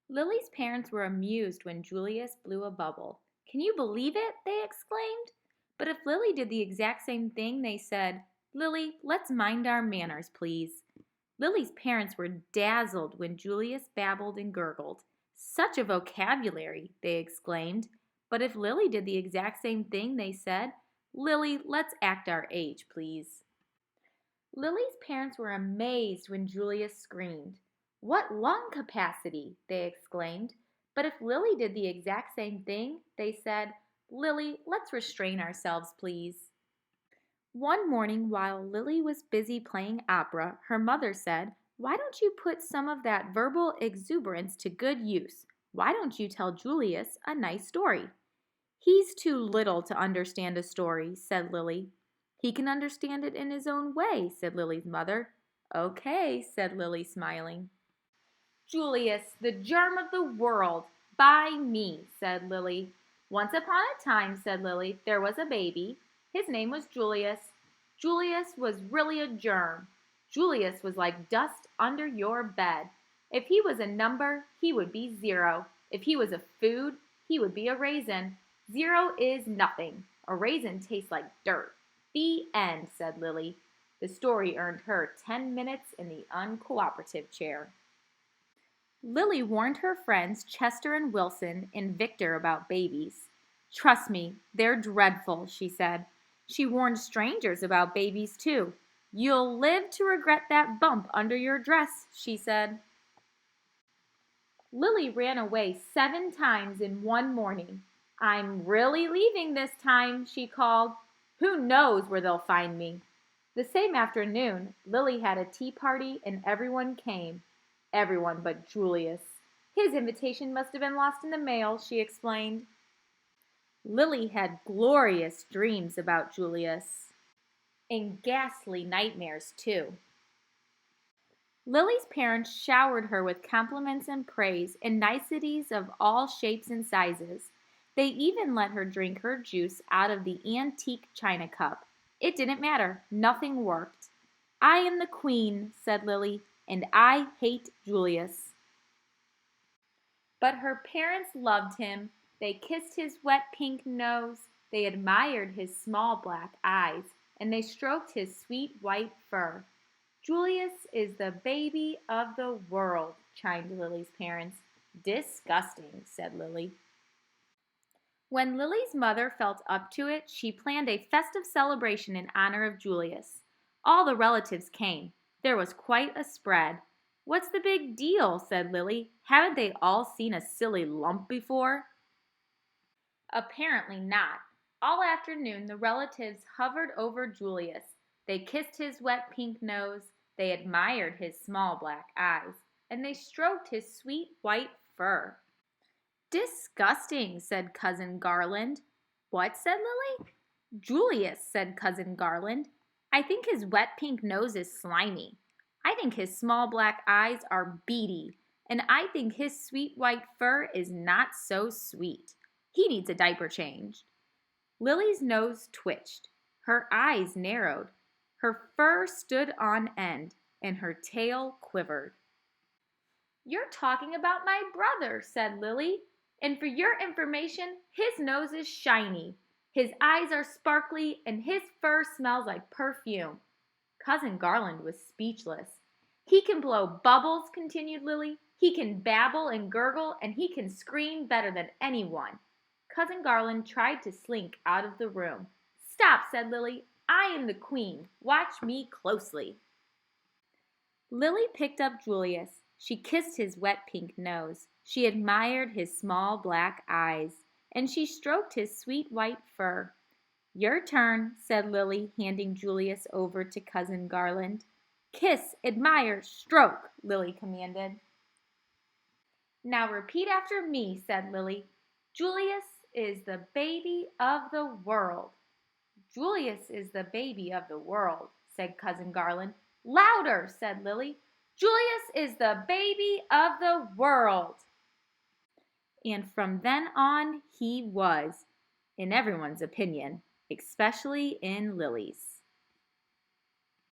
Lily's parents were amused when Julius blew a bubble. "Can you believe it?" they exclaimed. But if Lily did the exact same thing, they said, "Lily, let's mind our manners, please." Lily's parents were dazzled when Julius babbled and gurgled. "Such a vocabulary!" they exclaimed. But if Lily did the exact same thing, they said, "Lily, let's act our age, please." Lily's parents were amazed when Julius screamed. "What lung capacity!" they exclaimed. But if Lily did the exact same thing, they said, "Lily, let's restrain ourselves, please." One morning, while Lily was busy playing opera, her mother said, "Why don't you put some of that verbal exuberance to good use? Why don't you tell Julius a nice story?" "He's too little to understand a story," said Lily. "He can understand it in his own way," said Lily's mother. "Okay," said Lily, smiling. "Julius, the germ of the world, by me," said Lily. "Once upon a time," said Lily, "there was a baby. His name was Julius. Julius was really a germ. Julius was like dust under your bed. If he was a number, he would be 0. If he was a food, he would be a raisin. 0 is nothing. A raisin tastes like dirt." "The end," said Lily. The story earned her 10 minutes in the uncooperative chair. Lily warned her friends Chester and Wilson and Victor about babies. "Trust me, they're dreadful," she said. She warned strangers about babies, too. "You'll live to regret that bump under your dress," she said. Lily ran away 7 times in one morning. "I'm really leaving this time," she called. "Who knows where they'll find me?" The same afternoon, Lily had a tea party and everyone came. Everyone but Julius. "His invitation must have been lost in the mail," she explained. Lily had glorious dreams about Julius, and ghastly nightmares, too. Lily's parents showered her with compliments and praise and niceties of all shapes and sizes. They even let her drink her juice out of the antique china cup. It didn't matter. Nothing worked. "I am the queen," said Lily, "and I hate Julius." But her parents loved him. They kissed his wet pink nose, they admired his small black eyes, and they stroked his sweet white fur. "Julius is the baby of the world," chimed Lily's parents. "Disgusting," said Lily. When Lily's mother felt up to it, she planned a festive celebration in honor of Julius. All the relatives came. There was quite a spread. "What's the big deal?" said Lily. "Haven't they all seen a silly lump before?" Apparently not. All afternoon the relatives hovered over Julius. They kissed his wet pink nose, they admired his small black eyes, and they stroked his sweet white fur. "Disgusting," said Cousin Garland. "What?" said Lily. "Julius," said Cousin Garland. "I think his wet pink nose is slimy. I think his small black eyes are beady. And I think his sweet white fur is not so sweet. He needs a diaper change." Lily's nose twitched. Her eyes narrowed. Her fur stood on end, and her tail quivered. "You're talking about my brother," said Lily. "And for your information, his nose is shiny. His eyes are sparkly, and his fur smells like perfume." Cousin Garland was speechless. "He can blow bubbles," continued Lily. "He can babble and gurgle, and he can scream better than anyone." Cousin Garland tried to slink out of the room. "Stop," said Lily. "I am the queen. Watch me closely." Lily picked up Julius. She kissed his wet pink nose. She admired his small black eyes, and she stroked his sweet white fur. "Your turn," said Lily, handing Julius over to Cousin Garland. "Kiss, admire, stroke," Lily commanded. "Now repeat after me," said Lily. "Julius is the baby of the world." "Julius is the baby of the world," said Cousin Garland. "Louder," said Lily. "Julius is the baby of the world." And from then on he was, in everyone's opinion, especially in Lily's.